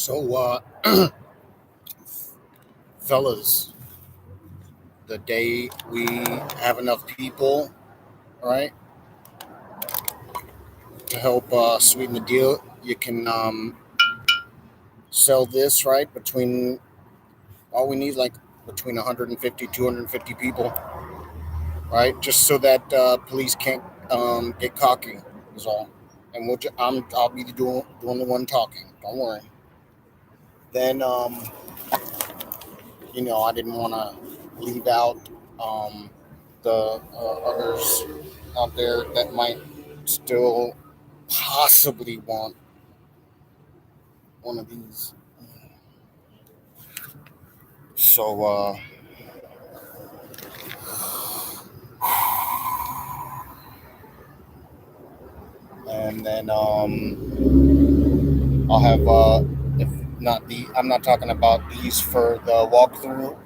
So, fellas, the day we have enough people, right, to help sweeten the deal, you can sell this, right, between all we need, like between 150, 250 people, right, just so that police can't get cocky, is all. And I'll be doing the one talking. Don't worry. Then, I didn't want to leave out um, the others out there that might still possibly want one of these. So, and then I'll have, if not I'm not talking about these for the walkthrough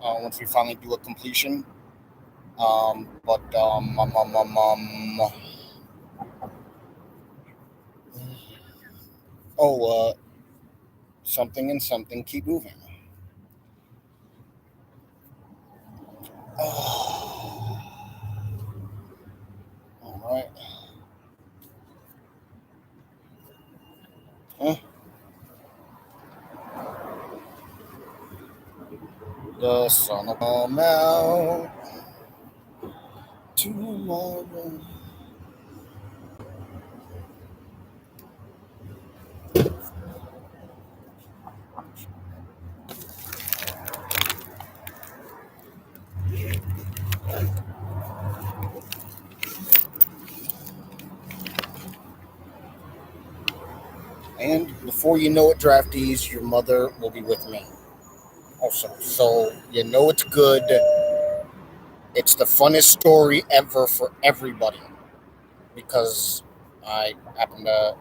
once we finally do a completion. But oh, something and something keep moving. All right. Huh? The sun will come out tomorrow. And before you know it, draftees, your mother will be with me also. So you know it's good. It's the funnest story ever for everybody because I happen to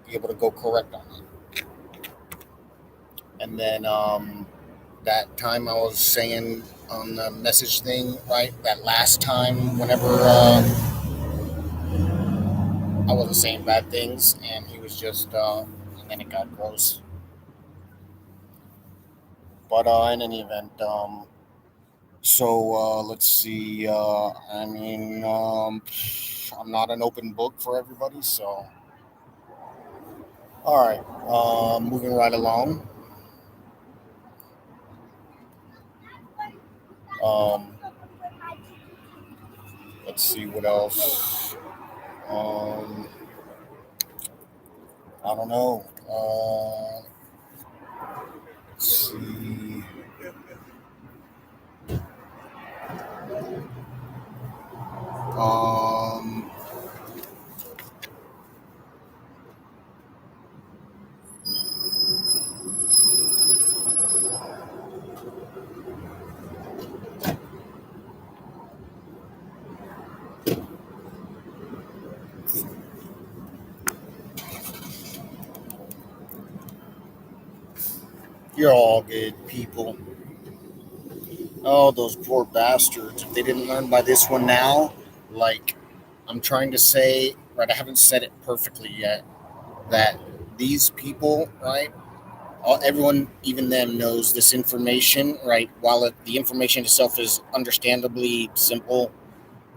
be able to go correct on it. And then that time I was saying on the message thing, right? That last time, whenever I wasn't saying bad things, and he was just, and then it got gross. But in any event, so let's see. I'm not an open book for everybody, so all right. Moving right along. Um, let's see what else. Um, I don't know. Let's see. Um, you're all good people. Oh, those poor bastards. If they didn't learn by this one now, like I'm trying to say, right, I haven't said it perfectly yet, that these people, right, everyone, even them, knows this information, right, while the information itself is understandably simple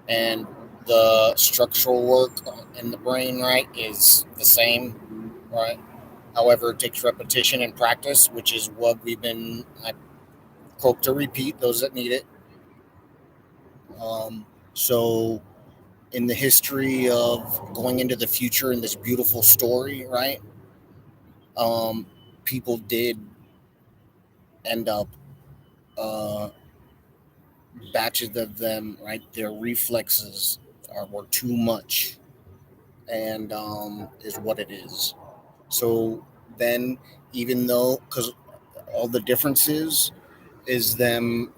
and the structural work in the brain, right, is the same, right? However, it takes repetition and practice, which is what I hope to repeat those that need it. So, in the history of going into the future in this beautiful story, right? Um, People did end up, uh, batches of them, right? Their reflexes were too much, and is what it is. So then, even though, because all the differences is them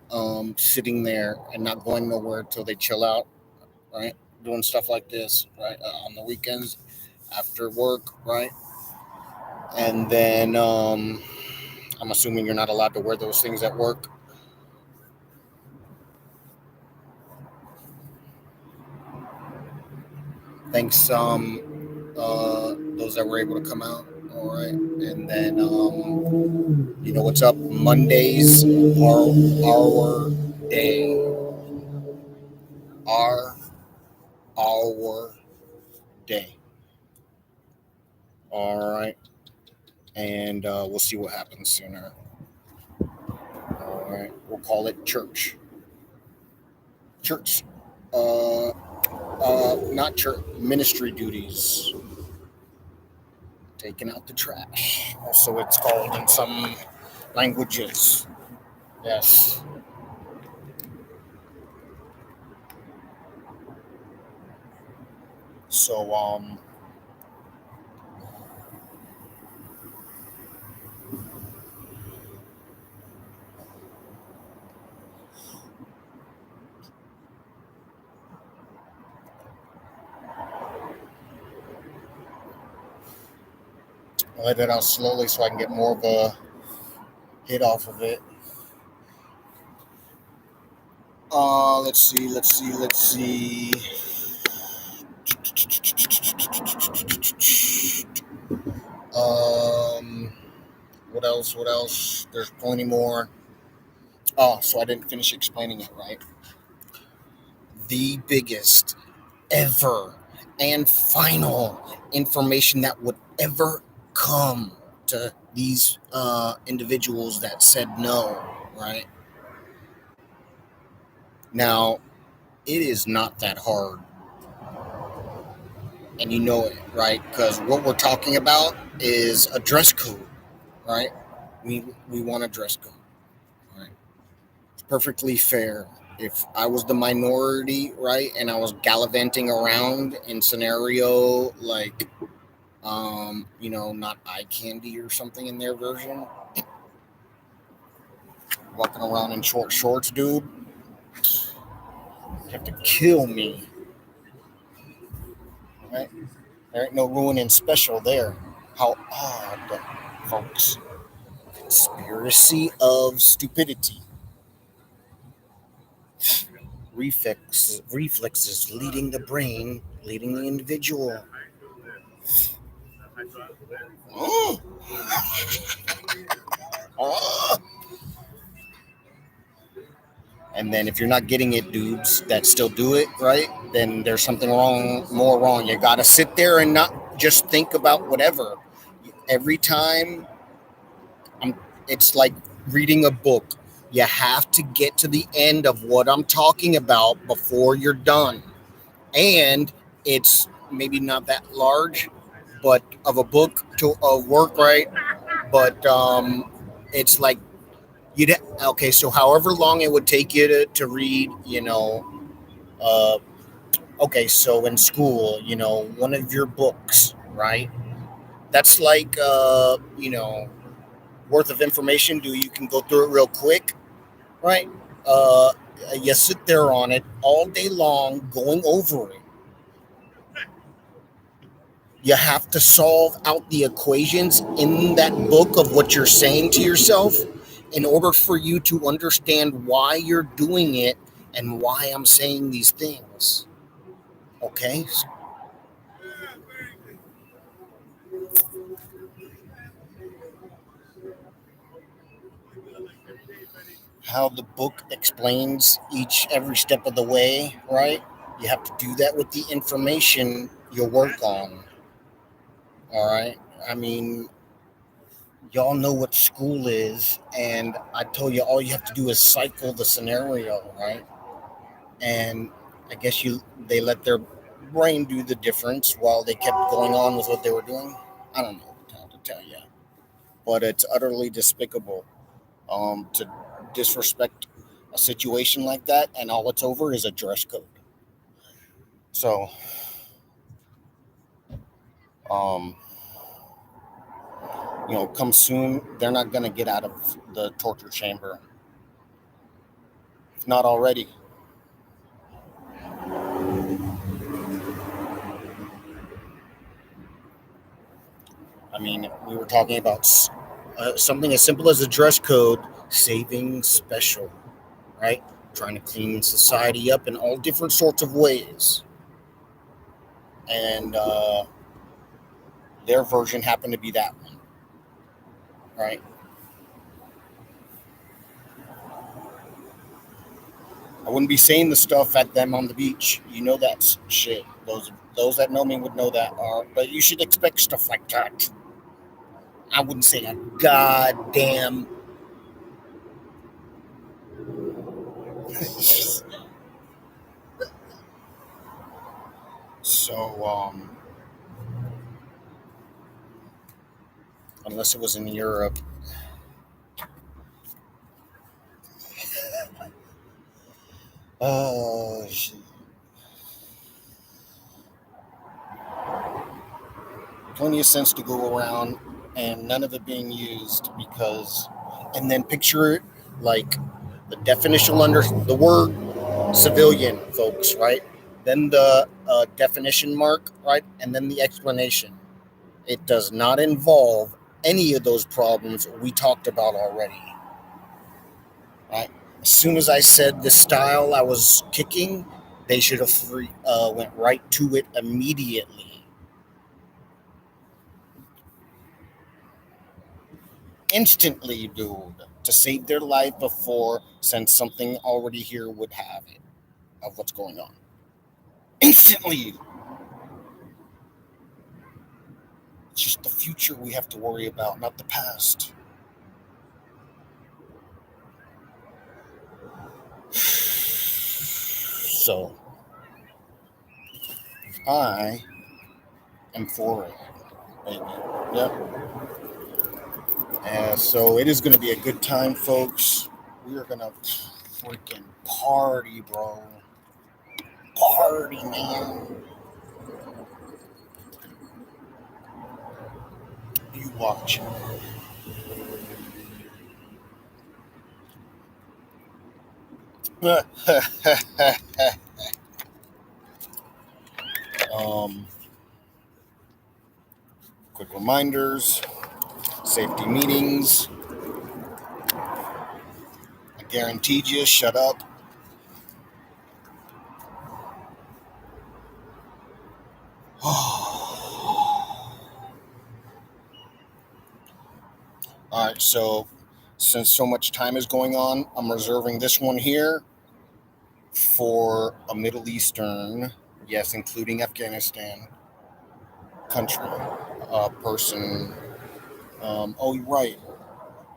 sitting there and not going nowhere until they chill out, right? Doing stuff like this, right? On the weekends after work, right? And then I'm assuming you're not allowed to wear those things at work. Thanks, those that were able to come out. All right, and then you know what's up? Mondays are our day. Our day. All right, and we'll see what happens sooner. All right, we'll call it church. Church. Not church. Ministry duties. Taking out the trash. Also, it's called in some languages. Yes. So I'll let it out slowly so I can get more of a hit off of it. Let's see. Um, what else? What else? There's plenty more. Oh, so I didn't finish explaining it, right? The biggest ever and final information that would ever come to these individuals that said no, right? Now, it is not that hard. And you know it, right? Because what we're talking about is a dress code, right? We want a dress code, right? It's perfectly fair. If I was the minority, right, and I was gallivanting around in scenario like, not eye candy or something in their version, walking around in short shorts, dude, you have to kill me, right? There ain't no ruining special there. How odd, folks. Conspiracy of stupidity. Reflexes leading the brain, leading the individual. Oh. Oh. And then if you're not getting it, dudes that still do it, right, then there's something more wrong. You got to sit there and not just think about whatever. Every time, it's like reading a book. You have to get to the end of what I'm talking about before you're done. And it's maybe not that large, but of a book to a work, right? But it's like okay. So however long it would take you to read, uh, okay. So in school, one of your books, right? That's like worth of information. You can go through it real quick, right? Uh, you sit there on it all day long, going over it. You have to solve out the equations in that book of what you're saying to yourself in order for you to understand why you're doing it and why I'm saying these things. Okay? How the book explains every step of the way, right? You have to do that with the information you work on. All right? I mean, y'all know what school is, and I told you all you have to do is cycle the scenario, right? And I guess they let their brain do the difference while they kept going on with what they were doing. I don't know how to tell you, but it's utterly despicable to disrespect a situation like that, and all it's over is a dress code. So, um, come soon, they're not going to get out of the torture chamber, if not already. I mean, we were talking about something as simple as a dress code saving special, right? Trying to clean society up in all different sorts of ways. And their version happened to be that one. right? I wouldn't be saying the stuff at them on the beach. You know that shit. Those that know me would know that. But you should expect stuff like that. I wouldn't say a goddamn. So, unless it was in Europe. Oh, shit. Plenty of sense to go around and none of it being used because, and then picture it like the definition under the word civilian, folks, right? Then the definition mark, right? And then the explanation. It does not involve any of those problems we talked about already, right? As soon as I said the style I was kicking, they should have went right to it immediately. Instantly, dude, to save their life before, since something already here would have it of what's going on. Instantly. It's just the future we have to worry about, not the past. So, I am for it, baby. Yep. So it is going to be a good time, folks. We are going to freaking party, bro. Party, man. You watch. um, quick reminders, safety meetings. I guaranteed you, shut up. All right, so since so much time is going on, I'm reserving this one here for a Middle Eastern, yes, including Afghanistan country person. Oh, you're right.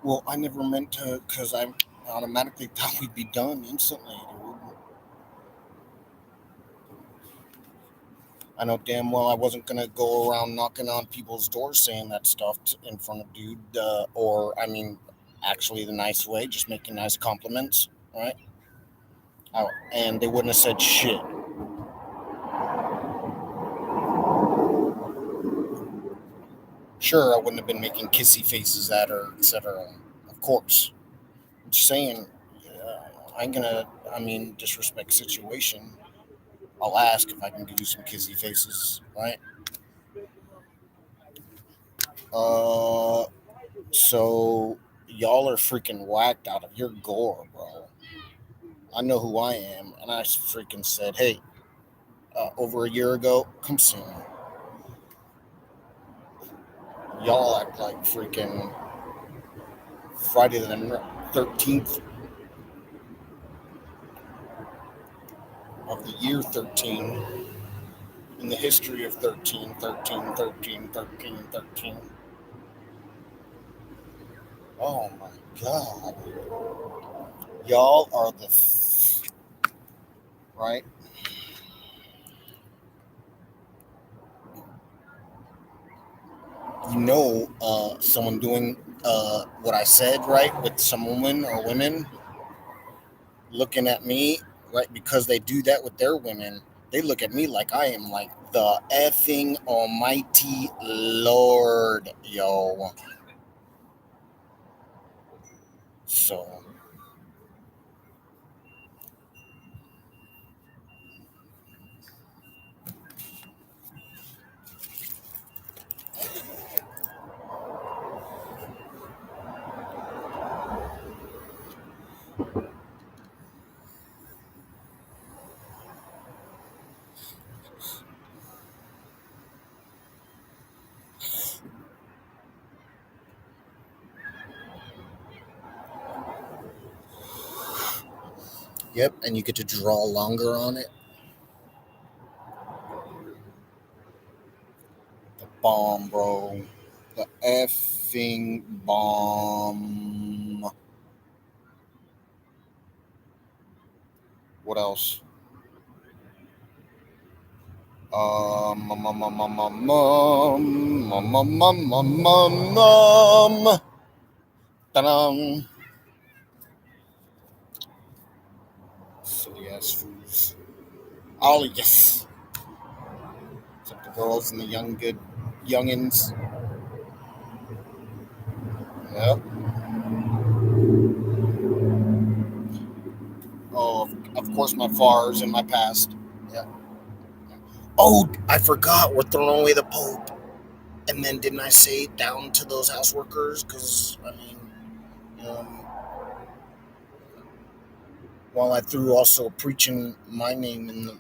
Well, I never meant to because I automatically thought we'd be done instantly, dude. I know damn well I wasn't gonna go around knocking on people's doors saying that stuff in front of dude, or I mean, actually the nice way, just making nice compliments, right? And they wouldn't have said shit. Sure, I wouldn't have been making kissy faces at her, etc. Of course, I'm just saying, I ain't gonna. I mean, disrespect situation. I'll ask if I can give you some kissy faces, right? Uh, so y'all are freaking whacked out of your gore, bro. I know who I am, and I freaking said, hey, over a year ago, come see me. Y'all act like freaking Friday the 13th of the year 13 in the history of 13, 13, 13, 13, 13. Oh my God. Y'all are the, right? You know, someone doing what I said, right, with some woman or women looking at me, right, because they do that with their women. They look at me like I am like the effing almighty Lord, yo. So, Yep, and you get to draw longer on it. The bomb, bro. The effing bomb. What else? Mum, mum, mum, mum, mum, mum, mum, mum, mum, mum, mum. Ta-dum. Silly ass fools. Oh, yes. Except the girls and the good youngins. Yep. Oh, of course, my FARs and my past. Yeah. Oh, I forgot. We're throwing away the Pope. And then didn't I say down to those house workers? Because, I mean, um, while I threw also preaching my name in the,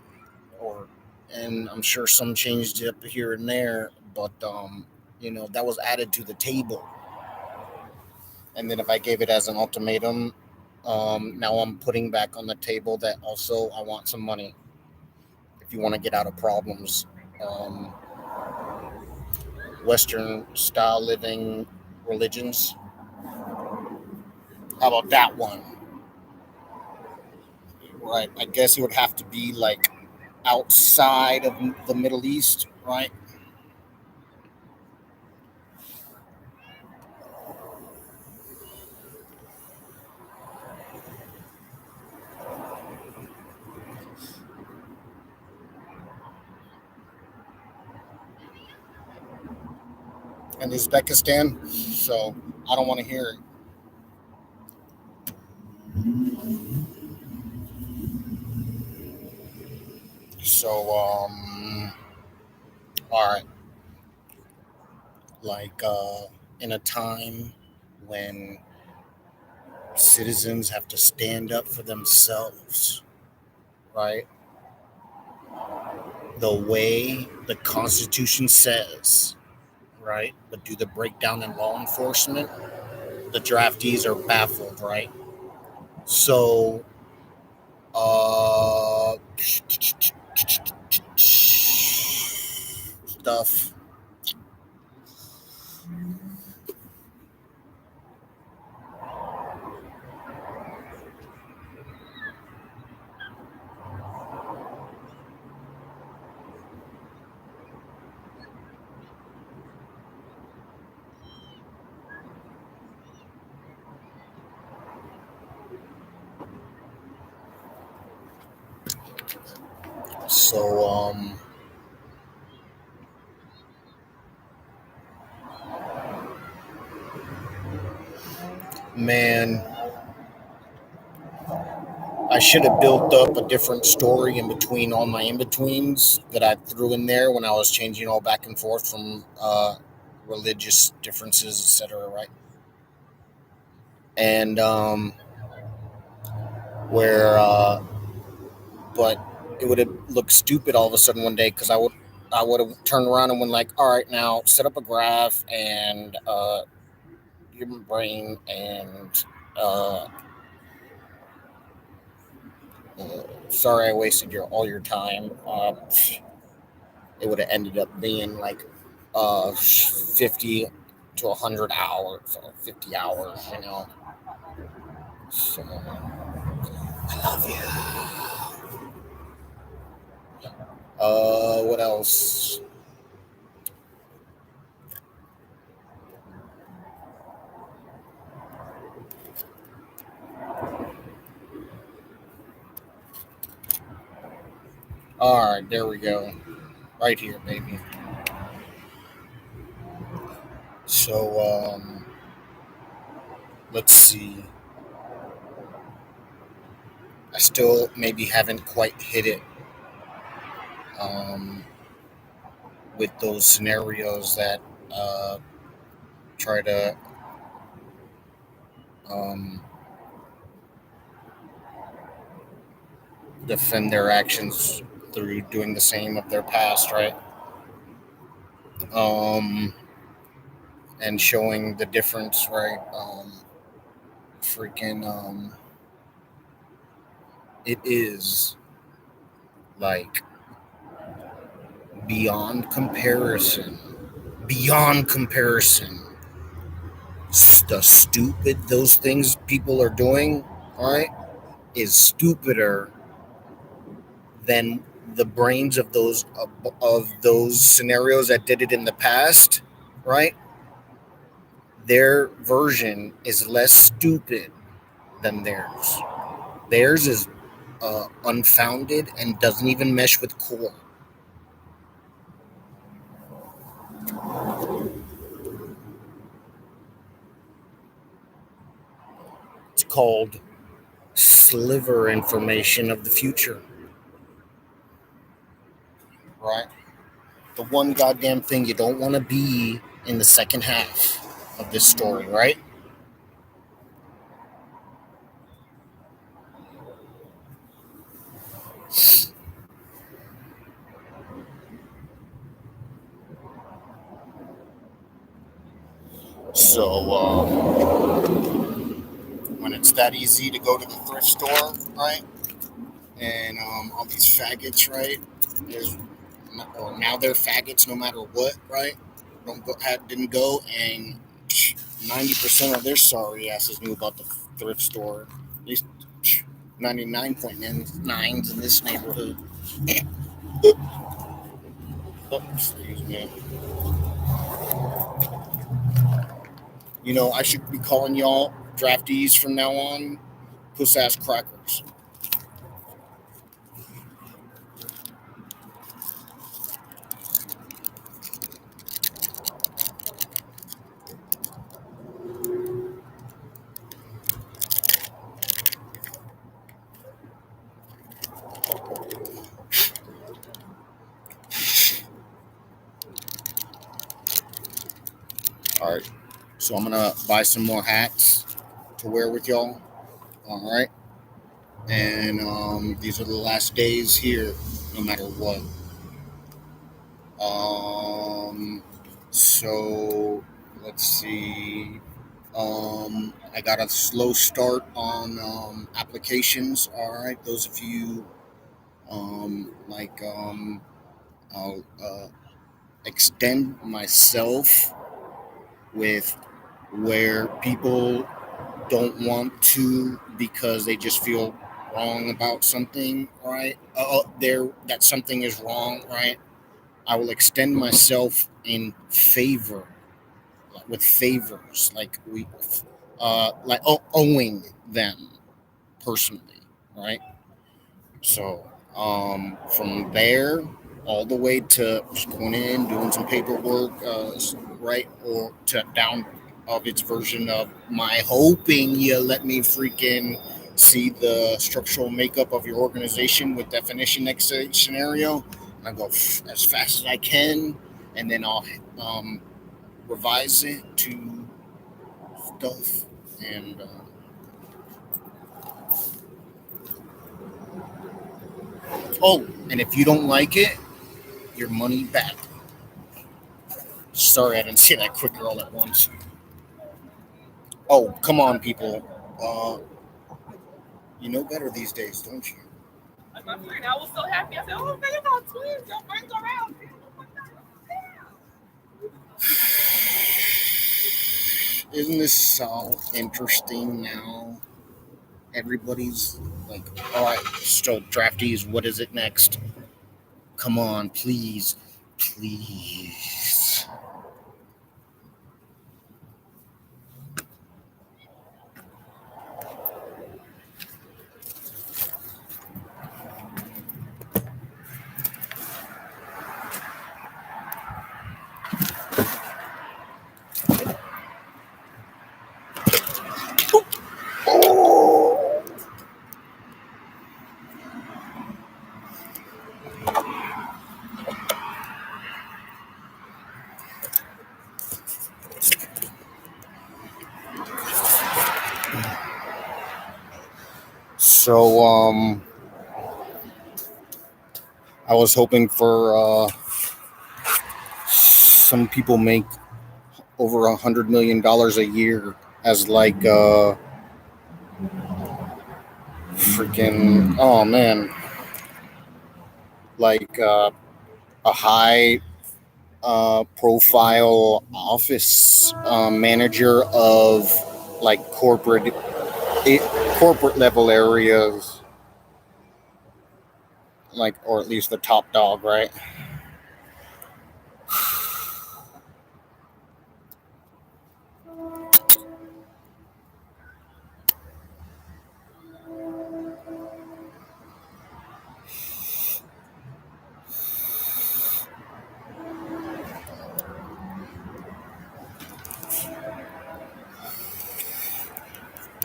or, and I'm sure some changed it up here and there, but, that was added to the table. And then if I gave it as an ultimatum, now I'm putting back on the table that also I want some money if you want to get out of problems. Um, Western style living religions. How about that one? Right. I guess it would have to be like outside of the Middle East, right? And Uzbekistan. So I don't want to hear it. So, all right. Like in a time when citizens have to stand up for themselves, right? The way the Constitution says, right? But do the breakdown in law enforcement, the draftees are baffled, right? So, stuff. So, man, I should have built up a different story in between all my in betweens that I threw in there when I was changing all back and forth from religious differences, etc. Right, and where, but it would have looked stupid all of a sudden one day because I would have turned around and went like, all right, now set up a graph and your brain and uh, sorry I wasted all your time. It would have ended up being like 50 to 100 hours, or 50 hours, So, I love you. What else? All right, there we go. Right here, baby. So, let's see. I still maybe haven't quite hit it um, with those scenarios that uh, try to um, defend their actions through doing the same of their past, right? Um, and showing the difference, right? Freaking, it is like beyond comparison. Beyond comparison. The stupid those things people are doing, all right, is stupider than the brains of those scenarios that did it in the past, right? Their version is less stupid than theirs. Theirs is unfounded and doesn't even mesh with core. It's called sliver information of the future, right? The one goddamn thing you don't want to be in the second half of this story, right? So when it's that easy to go to the thrift store, right? And all these faggots, right? There's or now they're faggots no matter what, right? Didn't go, and 90% of their sorry asses knew about the thrift store. At least 99.9s in this neighborhood. Oh, excuse me. You know, I should be calling y'all draftees from now on puss ass crackers. All right. So I'm going to buy some more hats to wear with y'all. All right. And these are the last days here, no matter what. So let's see. I got a slow start on applications. All right. Those of you I'll extend myself with where people don't want to because they just feel wrong about something, right? That something is wrong, right? I will extend myself in favor, with favors, owing them personally, right? So from there all the way to just going in, doing some paperwork, right, or to down of its version of my hoping you let me freaking see the structural makeup of your organization with definition next to each scenario. And I go as fast as I can, and then I'll revise it to stuff. And and if you don't like it, your money back. Sorry, I didn't say that quicker all at once. Oh, come on, people. You know better these days, don't you? My friend, I was so happy. I said, "Oh, man, you got twins. Your friends around." Isn't this so interesting now? Everybody's like, all right, so draftees, what is it next? Come on, please. Please. So, I was hoping for some people make over $100 million a year as like freaking, oh man, like a high profile office manager of like corporate level areas, like, or at least the top dog, right?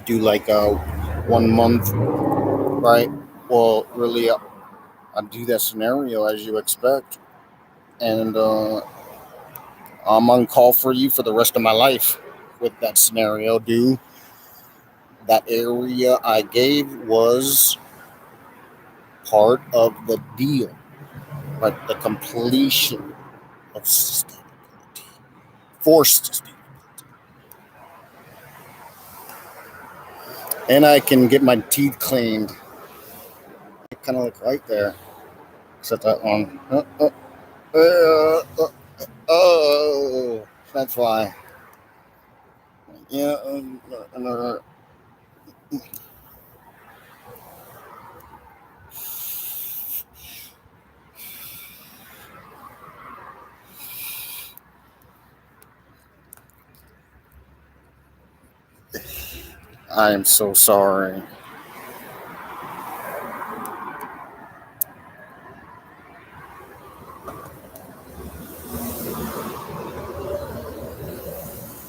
Do like a 1 month, right? Well, really, I do that scenario as you expect, and I'm on call for you for the rest of my life with that scenario. Do that area I gave was part of the deal, like the completion of sustainability, forced sustainability. And I can get my teeth cleaned. Kind of like right there. Except that one. Oh, that's why. Yeah. I am so sorry.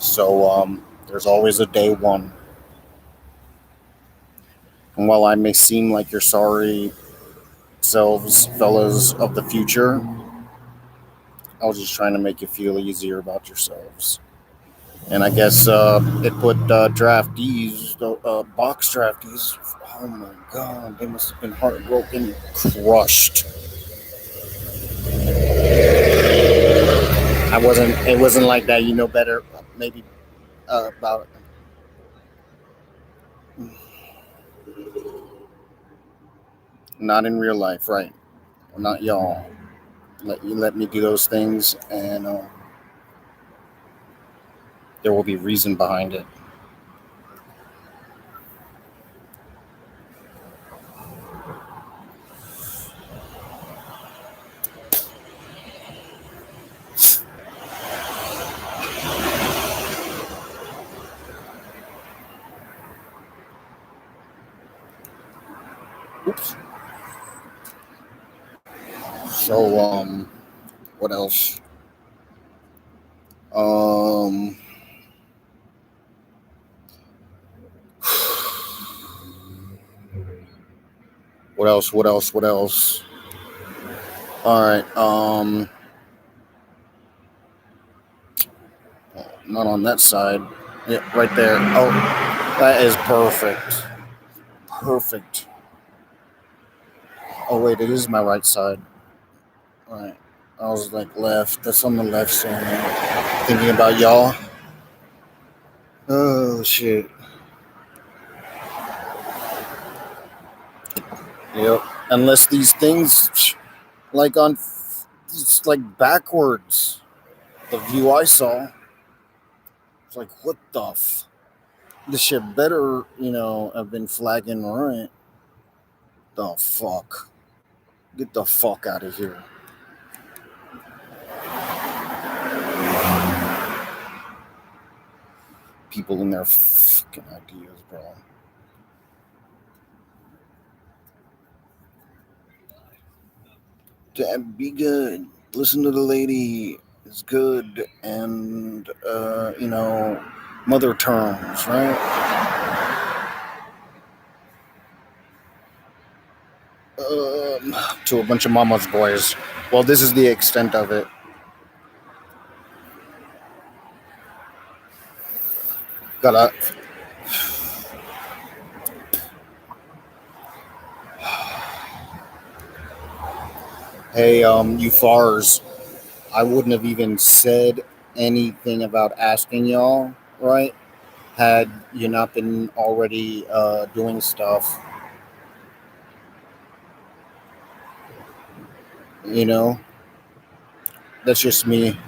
So, there's always a day one. And while I may seem like you're sorry selves, fellas of the future, I was just trying to make you feel easier about yourselves. And I guess it put draftees, box draftees. Oh my god, they must have been heartbroken, crushed. I wasn't. It wasn't like that. You know better, maybe about it. Not in real life, right? Not y'all. Let me do those things, and there will be reason behind it. Oops. So, what else? Um, what else? What else? What else? All right. Not on that side. Yeah, right there. Oh, that is perfect. Perfect. Oh wait, it is my right side. All right. I was like left. That's on the left side. Thinking about y'all. Oh shit. Yep. Unless these things, like on, it's like backwards. The view I saw. It's like what the this shit better, have been flagging right. The fuck. Get the fuck out of here. People in their fucking ideas, bro. Damn, be good. Listen to the lady. It's good. And, mother terms, right? To a bunch of mama's boys. Well, this is the extent of it. Gotta. Hey, you fars. I wouldn't have even said anything about asking y'all, right? Had you not been already doing stuff. You know, that's just me.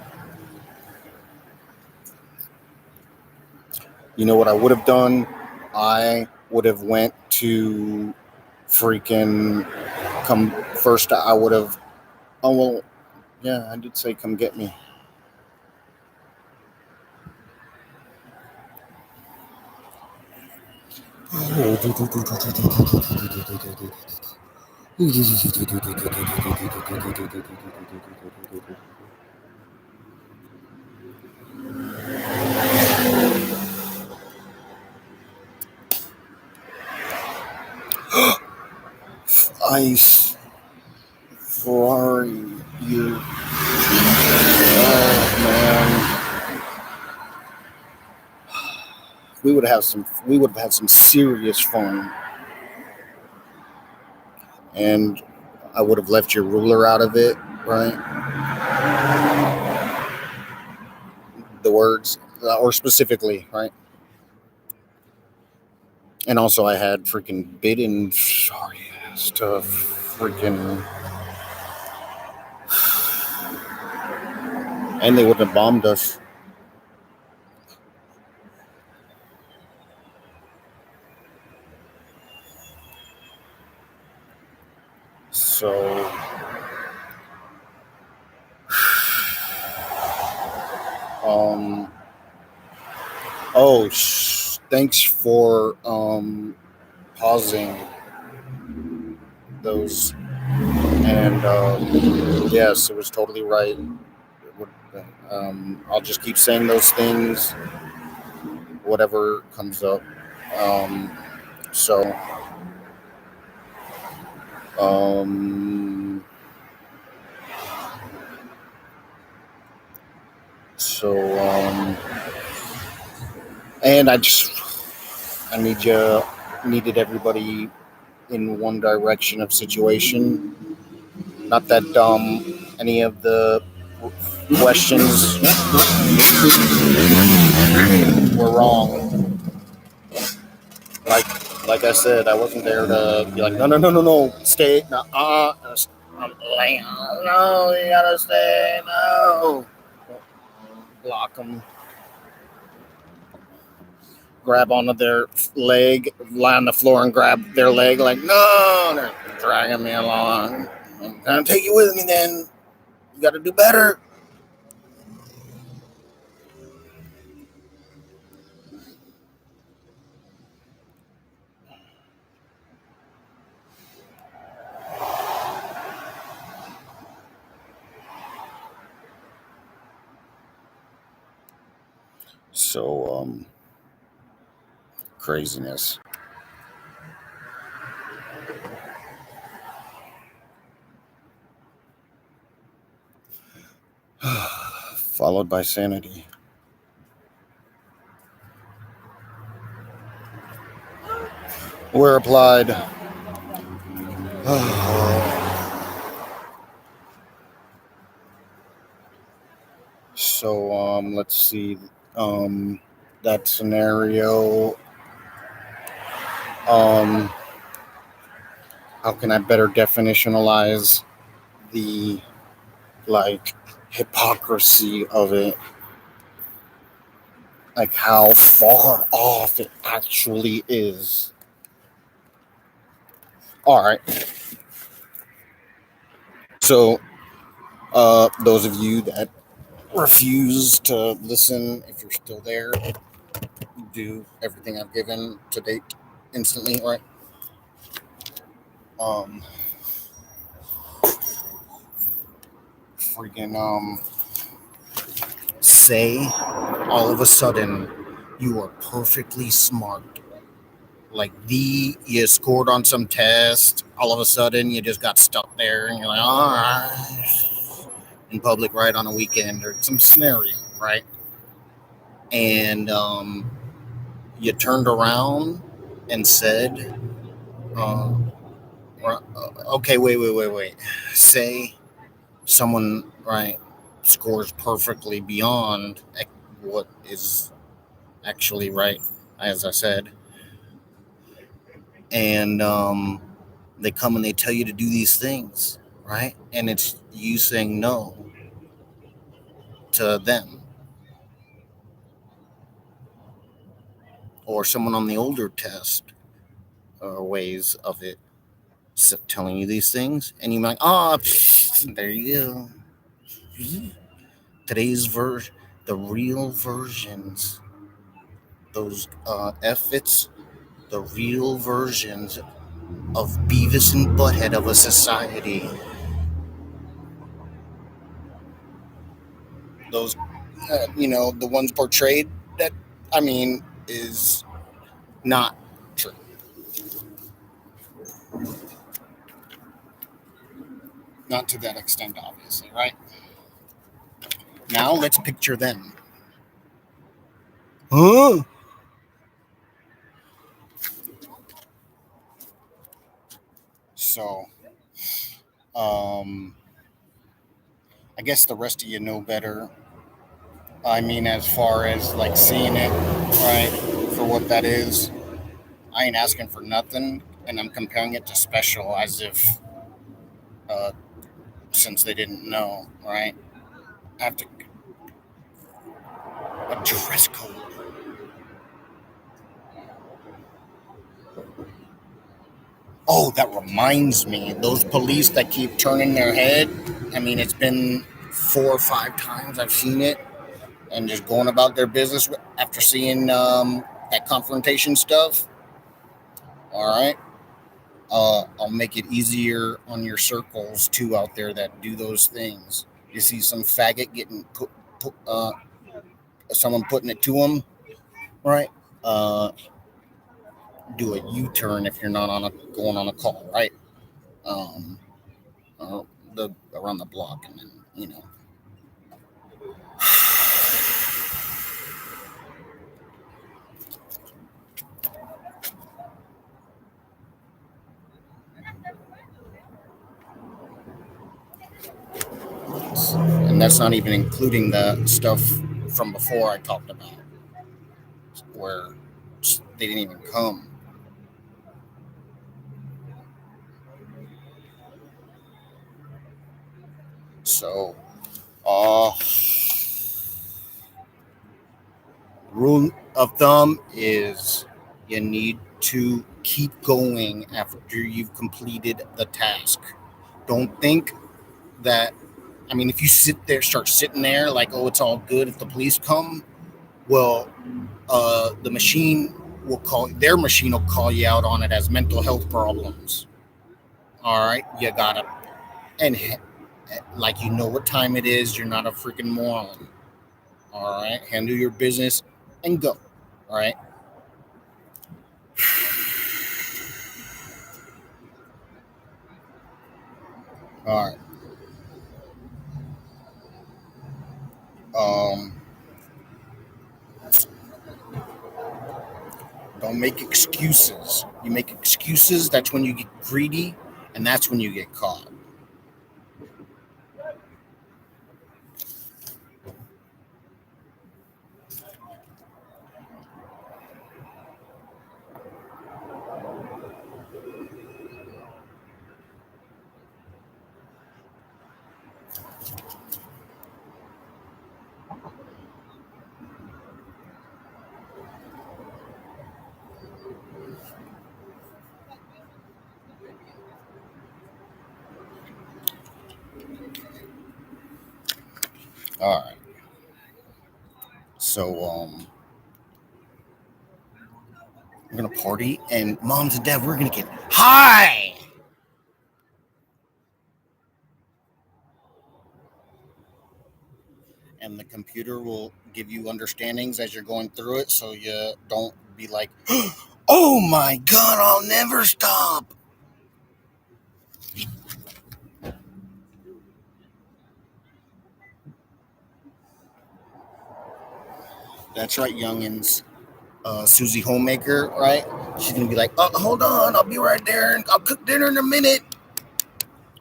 You know what I would have done? I would have went to freaking come first. I would have. Oh well, yeah, I did say come get me. Ice Ferrari, you. Oh man, we would have had some serious fun, and I would have left your ruler out of it, right? The words, or specifically, right? And also, I had freaking bidden sorry ass to freaking, and they wouldn't have bombed us. So, um, oh, thanks for pausing those. And yes, it was totally right. I'll just keep saying those things, whatever comes up. Um, so, um, so, and I needed everybody in one direction of situation. Not that any of the questions were wrong. Like I said, I wasn't there to be like, no, stay, no, no, you gotta stay, no. Block them, grab onto their leg, lie on the floor and grab their leg, like, no, they're dragging me along. I'm gonna take you with me then. You gotta do better. So, craziness. Followed by sanity. Where applied. So, let's see. That scenario. How can I better definitionalize the like hypocrisy of it? Like how far off it actually is. All right. So, those of you that refuse to listen, if you're still there, do everything I've given to date instantly, right? Um, freaking say all of a sudden you are perfectly smart. Like you scored on some test, all of a sudden you just got stuck there and you're like, all right, in public, right, on a weekend or some scenario, right? And you turned around and said, uh, okay, wait. Say someone, right, scores perfectly beyond what is actually right, as I said, and they come and they tell you to do these things, right? And it's you saying no to them, or someone on the older test or ways of it telling you these things, and you're like, oh, there you go. Today's version, the real versions, those F-its, the real versions of Beavis and Butthead of a society. Those, the ones portrayed that, I mean, is not true. Not to that extent, obviously, right? Now let's picture them. Huh? So, um, I guess the rest of you know better. I mean, as far as like seeing it, right, for what that is, I ain't asking for nothing, and I'm comparing it to special as if, uh, since they didn't know, right? I have to a dress code. Oh, that reminds me, those police that keep turning their head. I mean, it's been 4 or 5 times I've seen it, and just going about their business after seeing that confrontation stuff. All right. I'll make it easier on your circles too out there that do those things. You see some faggot getting someone putting it to them, right? Uh, do a U-turn if you're not going on a call, right? Um, uh, the around the block, and then and that's not even including the stuff from before I talked about, where they didn't even come. So, uh, rule of thumb is you need to keep going after you've completed the task. Don't think that, I mean, if you start sitting there like, oh, it's all good if the police come, well, the machine their machine will call you out on it as mental health problems. All right, you gotta, and like, you know what time it is, you're not a freaking moron. All right, handle your business and go. All right. All right. Um, don't make excuses. You make excuses, that's when you get greedy, and that's when you get caught. All right. So, we're gonna party, and moms and dad, we're gonna get high. And the computer will give you understandings as you're going through it, so you don't be like, oh my god, I'll never stop. That's right, youngins. Susie Homemaker, right? She's gonna be like, oh, hold on, I'll be right there, and I'll cook dinner in a minute.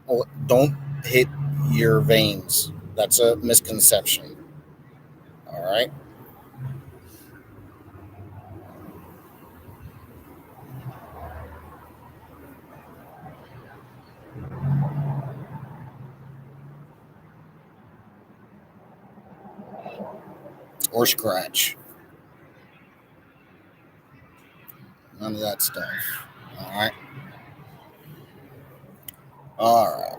Oh, don't hit your veins. That's a misconception. All right. or scratch. None of that stuff. All right. All right.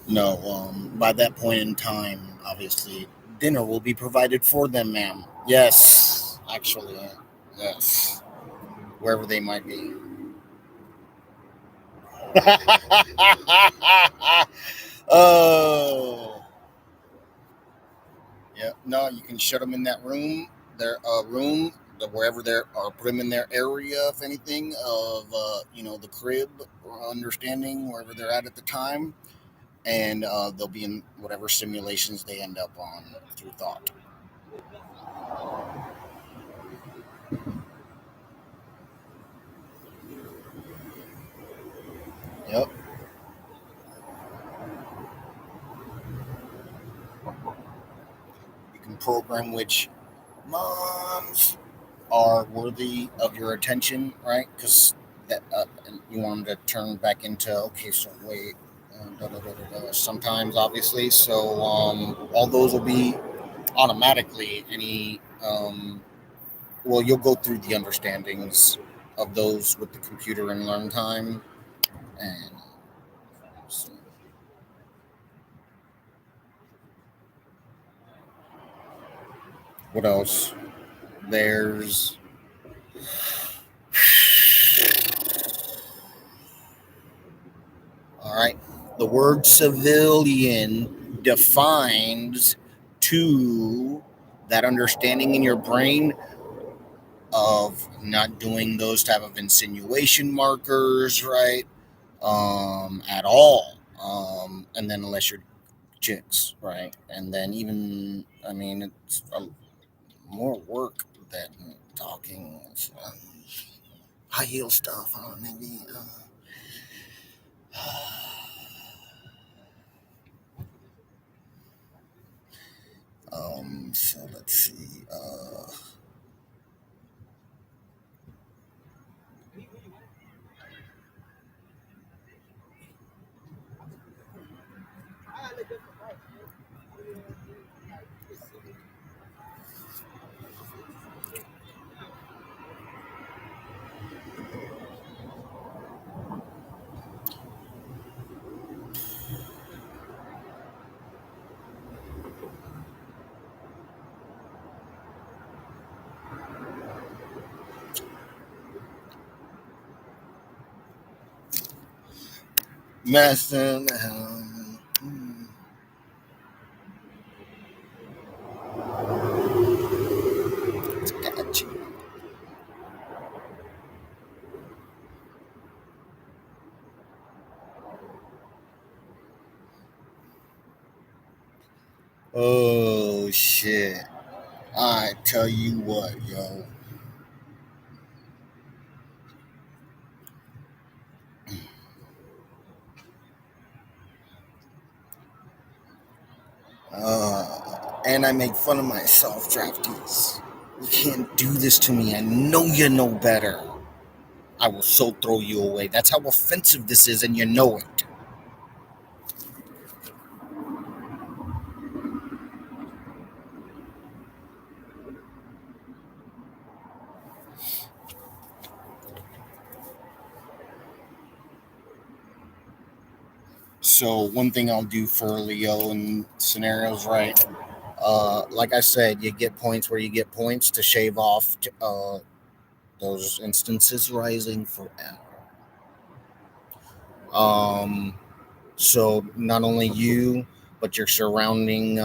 No, by that point in time, obviously, dinner will be provided for them, ma'am. Yes, actually, yes, wherever they might be. Oh, yeah. No, you can shut them in that room, their room, wherever they're, or put them in their area, if anything, of the crib, or understanding wherever they're at the time, and they'll be in whatever simulations they end up on through thought. Yep. You can program which moms are worthy of your attention, right? Because that and you want them to turn back into, okay, so wait, sometimes obviously. So all those will be automatically any. Well, you'll go through the understandings of those with the computer in learn time, and so what else? There's all right. The word civilian defines to that understanding in your brain of not doing those type of insinuation markers, right? At all. And then unless you're chicks, right? And then even, I mean, it's more work than talking. High heel stuff, maybe. So let's see. Messing. Got you. Oh shit! I tell you what, yo. And I make fun of myself, draftees. You can't do this to me. I know you know better. I will so throw you away. That's how offensive this is, and you know it. So one thing I'll do for Leo in scenarios, right? Like I said, you get points where you get points to shave off those instances rising forever. Um, so not only you, but your surrounding,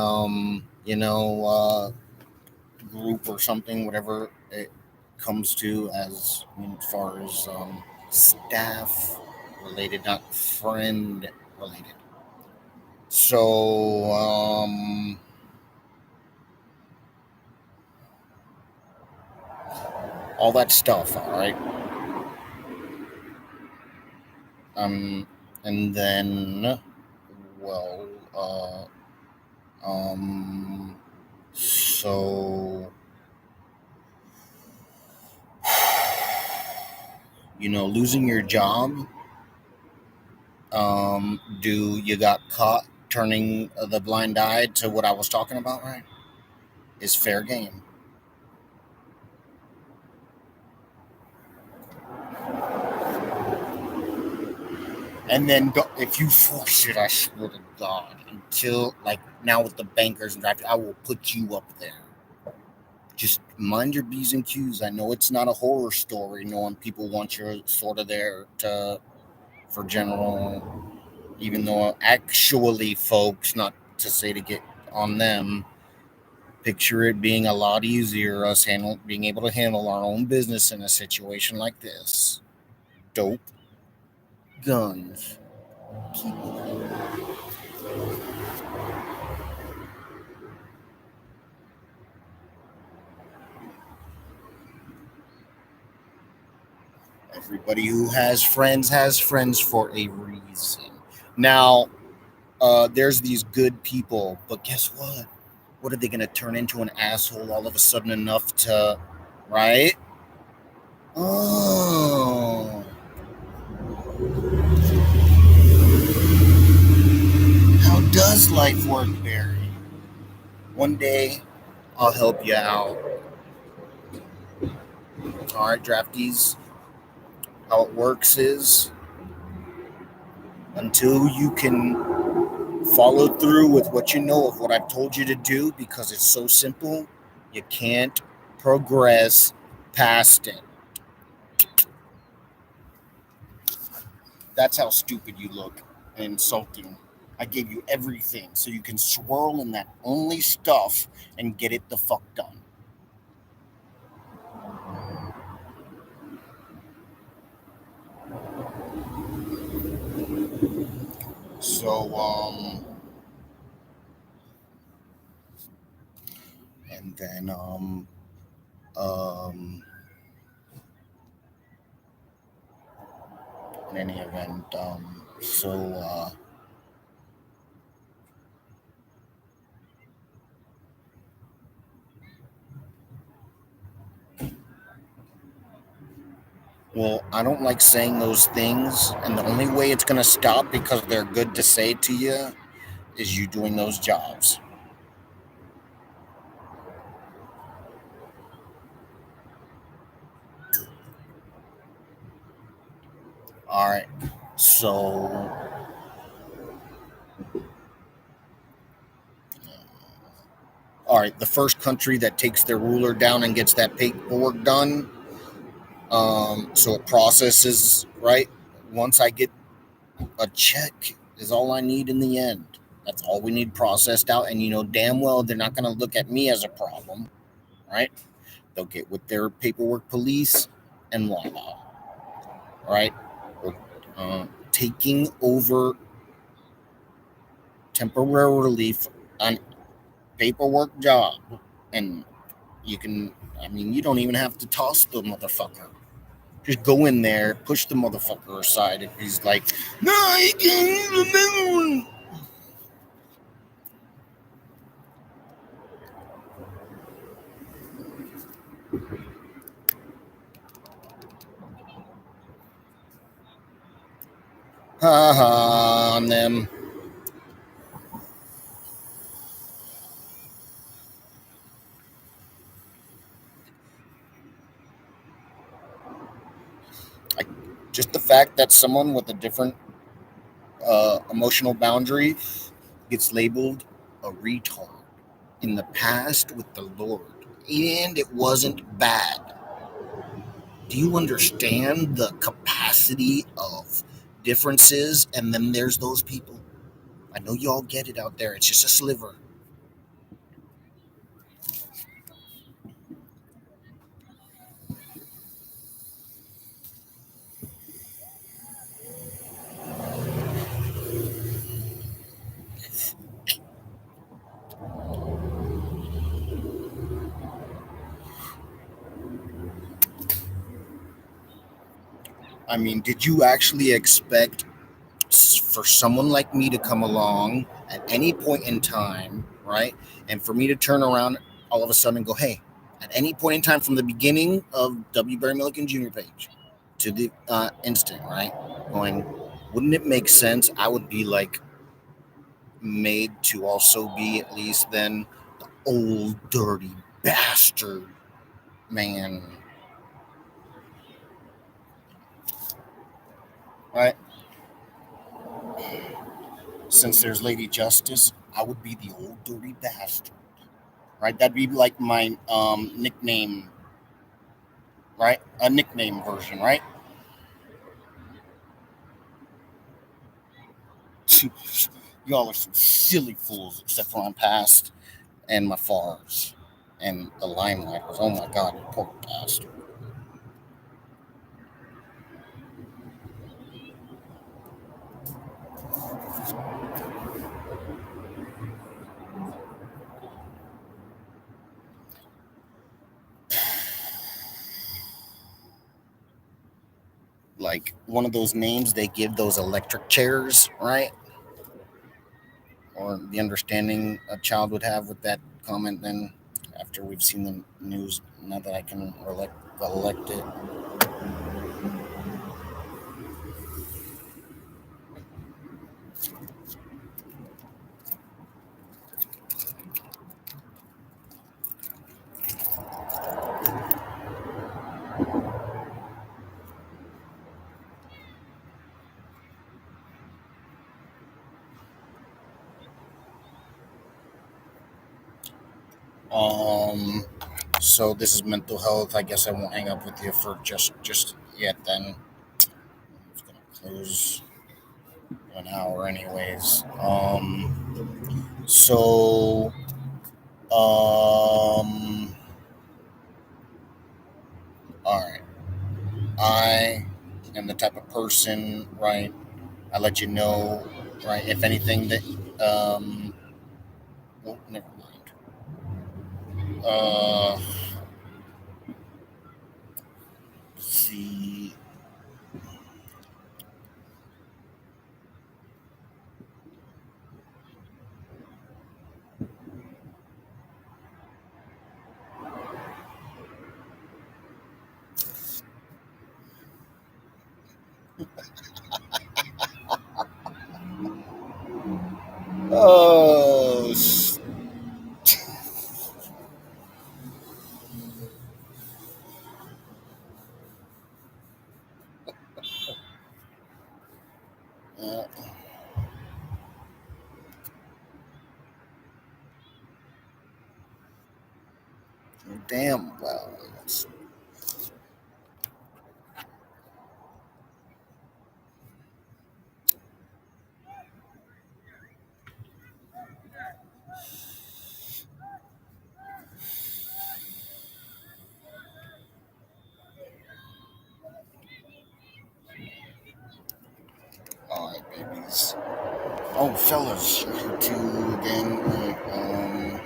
group or something, whatever it comes to, as far as staff related, not friend related. So, all that stuff, all right. And then, well, so, losing your job. Do you got caught turning the blind eye to what I was talking about, right, is fair game. And then if you force it, I swear to God, until like now with the bankers and I will put you up there. Just mind your B's and Q's. I know it's not a horror story, knowing people want you sort of there to for general, even though actually, folks, not to say to get on them, picture it being a lot easier us being able to handle our own business in a situation like this. Dope, guns, people. Everybody who has friends for a reason. Now, there's these good people, but guess what? What are they going to turn into an asshole all of a sudden enough to, right? Oh, how does life work, Barry? One day, I'll help you out. All right, draftees. How it works is until you can follow through with what you know of what I've told you to do, because it's so simple, you can't progress past it. That's how stupid you look and insulting. I gave you everything so you can swirl in that only stuff and get it the fuck done. So, and then, um, in any event, well, I don't like saying those things, and the only way it's gonna stop because they're good to say to you is you doing those jobs. All right. So, all right, the first country that takes their ruler down and gets that paperwork done, so it processes, right? Once I get a check, is all I need in the end. That's all we need processed out. And you know damn well they're not going to look at me as a problem, right? They'll get with their paperwork police and voila, right? We're taking over temporarily on paperwork job. And you can, I mean, you don't even have to toss the motherfucker. Just go in there, push the motherfucker aside if he's like, no, I can't remember. Ha ha on them. I, just the fact that someone with a different emotional boundary gets labeled a retard in the past with the Lord, and it wasn't bad. Do you understand the capacity of differences? And then there's those people. I know you all get it out there. It's just a sliver. I mean, did you actually expect for someone like me to come along at any point in time, right? And for me to turn around all of a sudden and go, hey, at any point in time from the beginning of W. Barry Milliken Jr. page to the instant, right? Going, wouldn't it make sense? I would be like made to also be at least then the old dirty bastard man. Right? Since there's Lady Justice, I would be the old dirty bastard. Right? That'd be like my nickname, right? A nickname version, right? Y'all are some silly fools, except for I'm past and my fars and the limelight was, oh my god, you poor bastard. Like one of those names they give those electric chairs, right? Or the understanding a child would have with that comment then after we've seen the news, now that I can elect it. Um, so this is mental health. I guess I won't hang up with you for just yet. Then it's gonna close an hour, anyways. So all right. I am the type of person, right? I let you know, right? If anything that, well, never mind. Let's see. Oh, uh, damn well. All right, babies. Oh, fellas, you're here too again.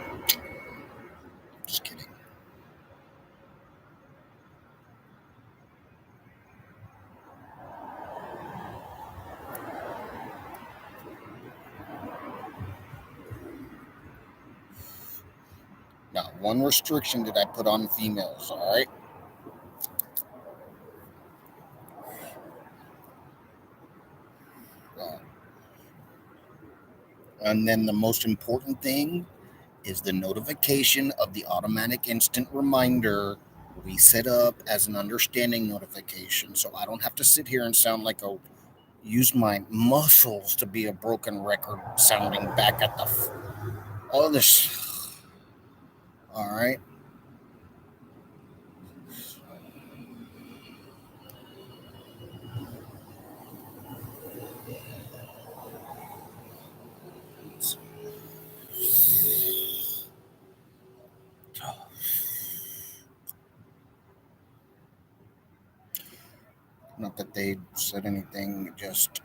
Just kidding. Now, one restriction that I put on females. All right. Uh, and then the most important thing is the notification of the automatic instant reminder we set up as an understanding notification, so I don't have to sit here and sound like a use my muscles to be a broken record sounding back at the all this. All right. Not that they said anything, just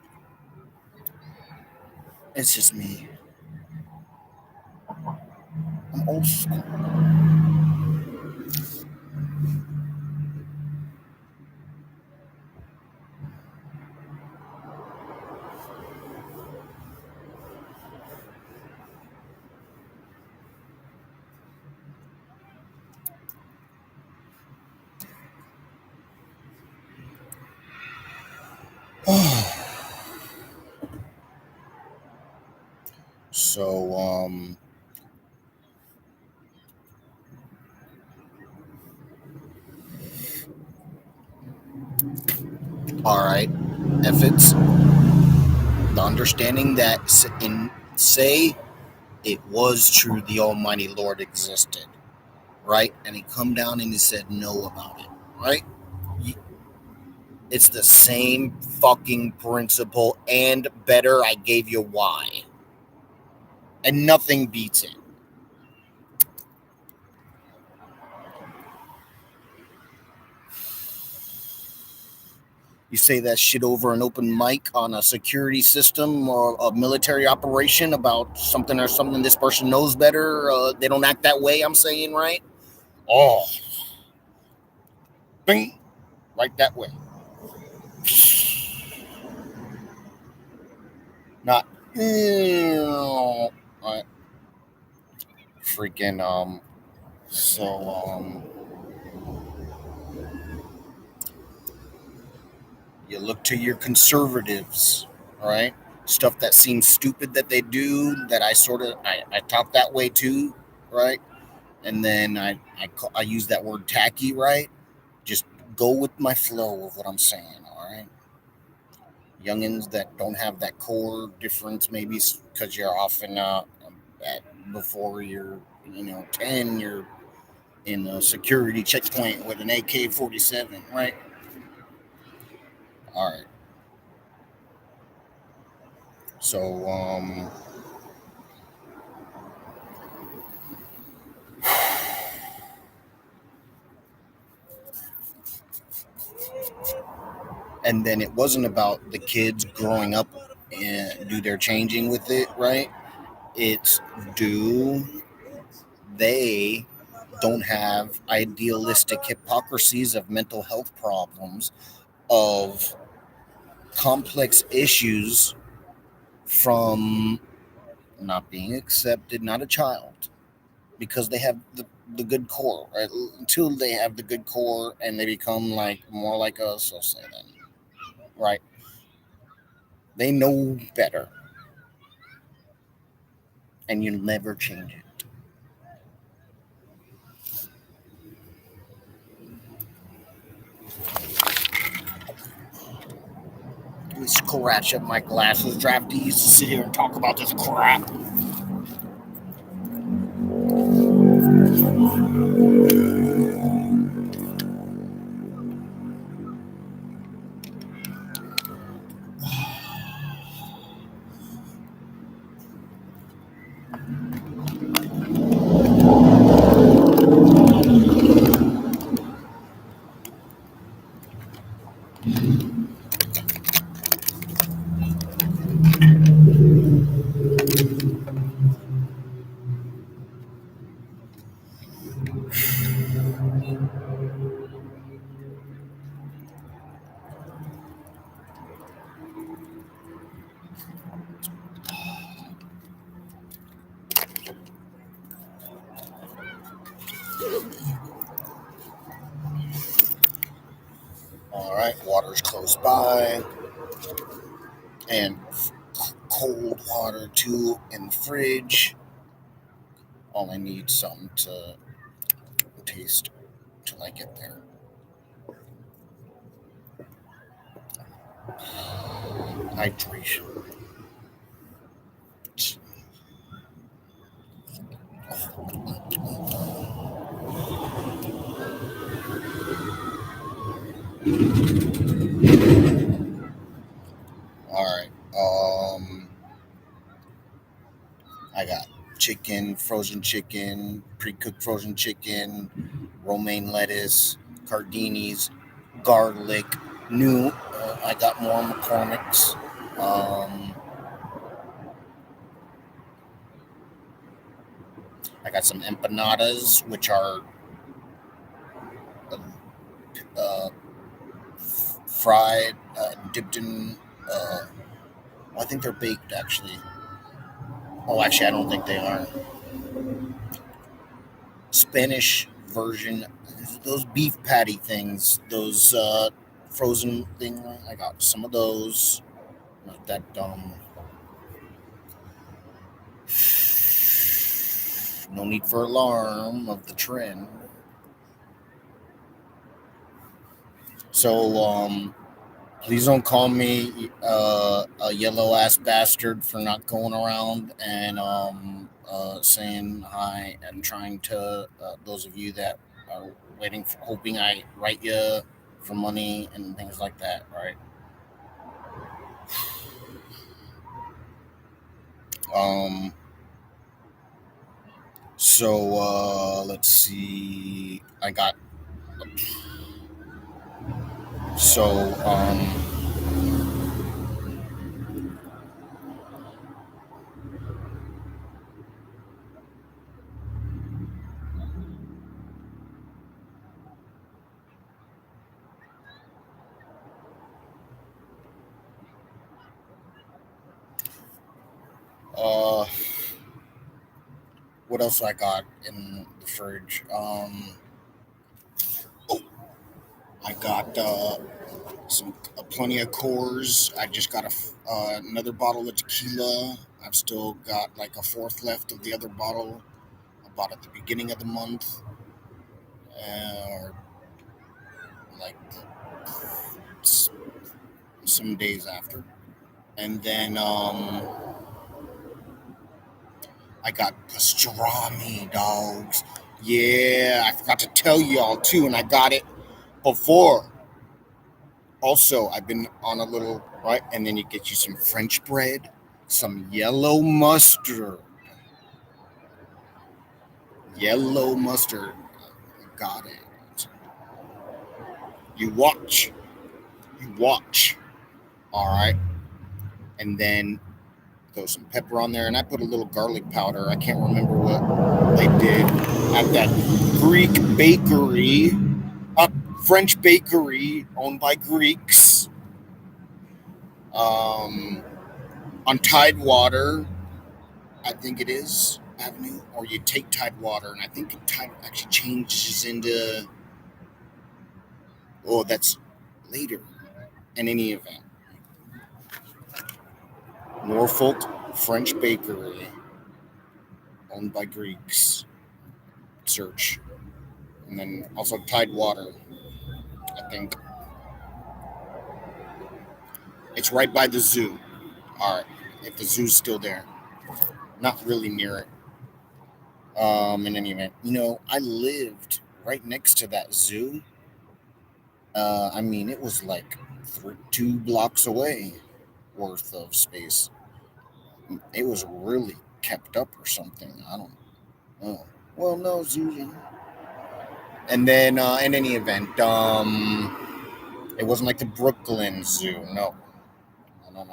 it's just me. I'm old school. So, all right, if it's the understanding that say it was true the Almighty Lord existed, right? And he come down and he said no about it, right? It's the same fucking principle and better. I gave you why. And nothing beats it. You say that shit over an open mic on a security system or a military operation about something or something this person knows better. They don't act that way, I'm saying, right? Oh, bing, right that way. Not, right. Freaking, so, you look to your conservatives, right? Stuff that seems stupid that they do, that I talk that way too, right? And then I use that word tacky, right? Just go with my flow of what I'm saying, all right? Youngins that don't have that core difference, maybe because you're often before you're 10, you're in a security checkpoint with an AK-47, right? All right. So and then it wasn't about the kids growing up and do their changing with it, right? It's do they don't have idealistic hypocrisies of mental health problems, of complex issues from not being accepted, not a child, because they have the good core, right? Until they have the good core and they become like more like us, I'll say then, right? They know better, and you'll never change it. Let me scratch up my glasses. Drafty used to sit here and talk about this crap. All right, water's close by, and cold water too in the fridge. All I need something to taste till I get there. Hydration. All right. I got frozen chicken, pre-cooked frozen chicken, romaine lettuce, cardinis, garlic. New. I got more McCormick's. I got some empanadas, which are uh, uh, fried, dipped in. I think they're baked actually. Oh, actually, I don't think they are. Spanish version. Those beef patty things. Those frozen thing. I got some of those. Not that dumb. No need for alarm of the trend. So, please don't call me a yellow ass bastard for not going around and saying hi and trying to those of you that are waiting for hoping I write you for money and things like that, right? Um, so let's see. I got so uh what else I got in the fridge? Oh, I got some plenty of cores. I just got another bottle of tequila. I've still got like a fourth left of the other bottle. I bought at the beginning of the month, or like some days after. And then I got pastrami, dogs. Yeah, I forgot to tell y'all too, and I got it before. Also, I've been on a little right, and then you get you some French bread, some yellow mustard. Got it. You watch, you watch. All right, and then throw some pepper on there, and I put a little garlic powder. I can't remember what they did at that Greek bakery, a French bakery owned by Greeks, on Tidewater, I think it is Avenue, or you take Tidewater, and I think Tide actually changes into. Oh, that's later. In any event, Norfolk French bakery owned by Greeks. Search, and then also Tidewater. I think it's right by the zoo. All right, if the zoo's still there, not really near it. In any event, I lived right next to that zoo. I mean, it was like 2 blocks away worth of space. It was really kept up or something. I don't know. Well, no, zoo. And then, in any event, it wasn't like the Brooklyn Zoo. No, no.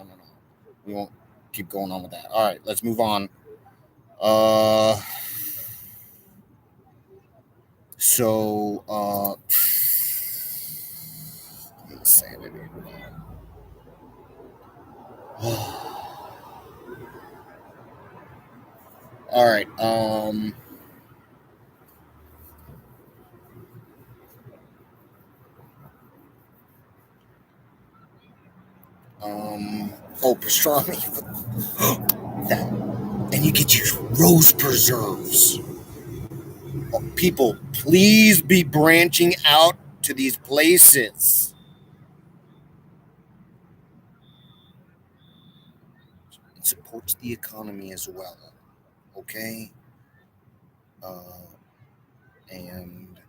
We won't keep going on with that. All right, let's move on. Uh, so, insanity. All right. Oh, pastrami. That, and you get your rose preserves. People, please be branching out to these places. It supports the economy as well. Okay. And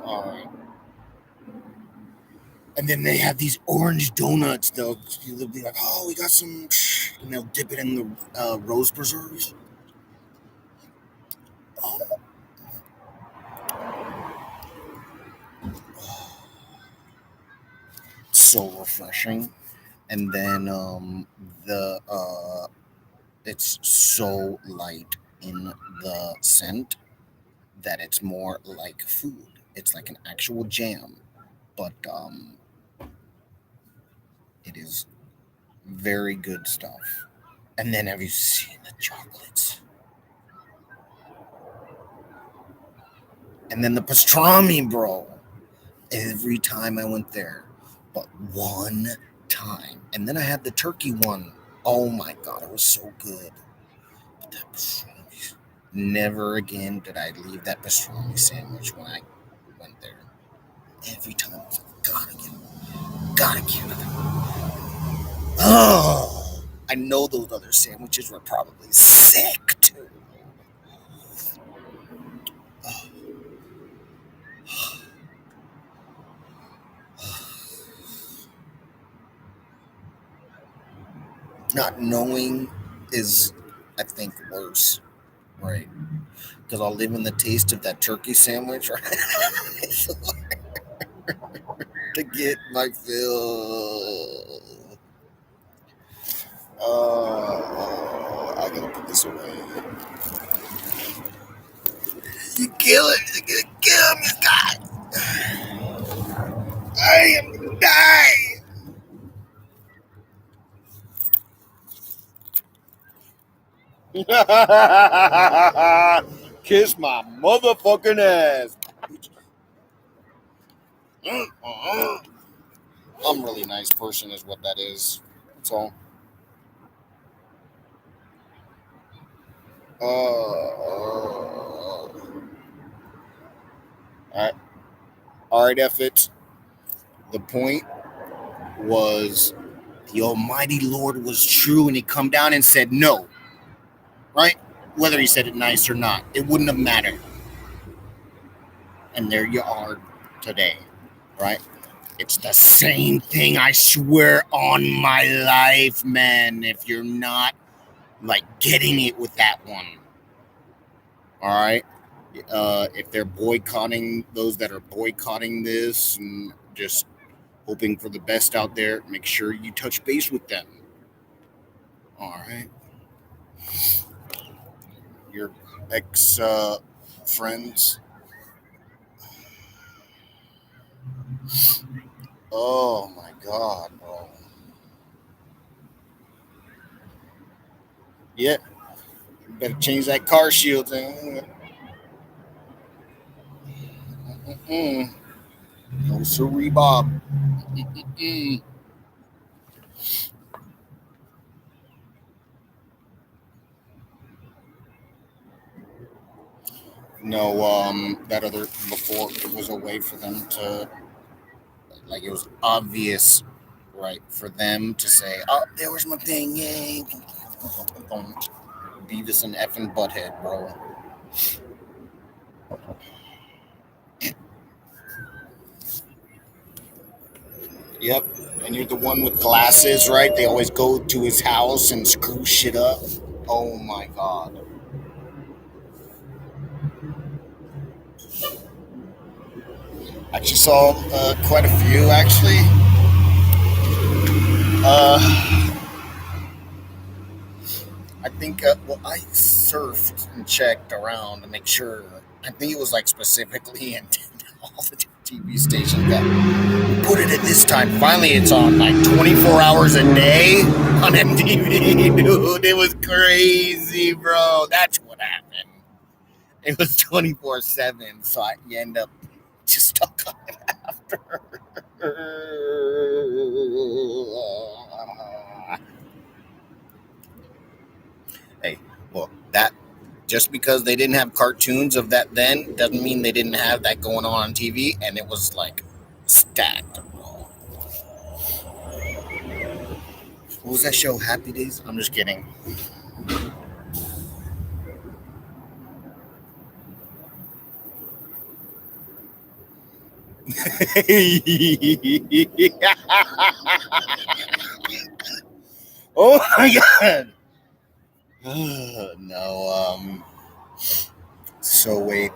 all right. And then they have these orange donuts. They'll be like, "Oh, we got some," and they'll dip it in the rose preserves. Oh, so refreshing. And then the it's so light in the scent that it's more like food. It's like an actual jam, but it is very good stuff. And then have you seen the chocolates? And then the pastrami, bro. Every time I went there, but one time. And then I had the turkey one. Oh my God, it was so good. But that pastrami, never again did I leave that pastrami sandwich when I went there. Every time I was like, gotta get it. Oh, I know those other sandwiches were probably sick too. Not knowing is, I think, worse, right? Because I'll live in the taste of that turkey sandwich, right? To get my fill. I gotta put this away. You kill it. You're gonna kill me, Scott. I am dying. Kiss my motherfucking ass. I'm a really nice person, is what that is. That's all. All right. All right, F it. The point was the Almighty Lord was true, and He come down and said no. Right? Whether He said it nice or not, it wouldn't have mattered. And there you are today. Right? It's the same thing, I swear on my life, man. If you're not like getting it with that one. All right. If they're boycotting, those that are boycotting this and just hoping for the best out there, make sure you touch base with them. All right. Your ex friends. Oh my God, bro. Yeah. You better change that car shield thing. Mm-mm. No siree, Bob. Mm-mm. No, that other before it was a way for them to, like, it was obvious, right, for them to say, "Oh, there was my thing, yay!" Beavis and effing Butthead, bro. Yep, and you're the one with glasses, right? They always go to his house and screw shit up. Oh my God. Actually saw quite a few, actually. Uh, I think, well, I surfed and checked around to make sure. I think it was like specifically in all the TV stations that put it at this time. Finally, it's on like 24 hours a day on MTV, dude. It was crazy, bro. That's what happened. It was 24/7, so you end up just stuck on it after. Hey, well, that just because they didn't have cartoons of that then doesn't mean they didn't have that going on TV, and it was like stacked. What was that show? Happy Days? I'm just kidding. Oh my God. No, so wait,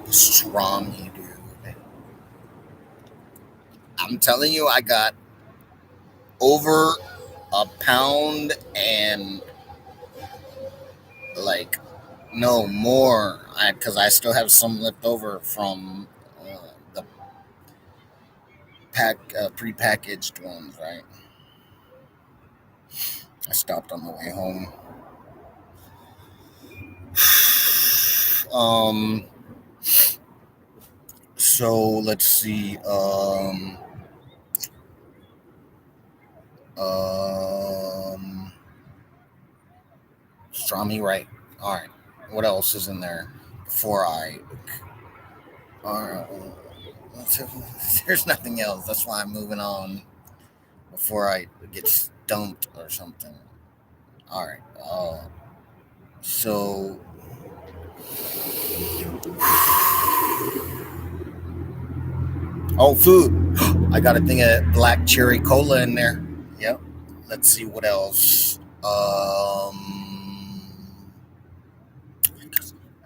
pastrami, dude. I'm telling you, I got over a pound and like no more, because I still have some left over from the prepackaged ones. Right, I stopped on the way home. So let's see. Strami, right? All right. What else is in there before I? All right. There's nothing else. That's why I'm moving on before I get stumped or something. All right. So. Oh, food. I got a thing of black cherry cola in there. Yep. Let's see what else. I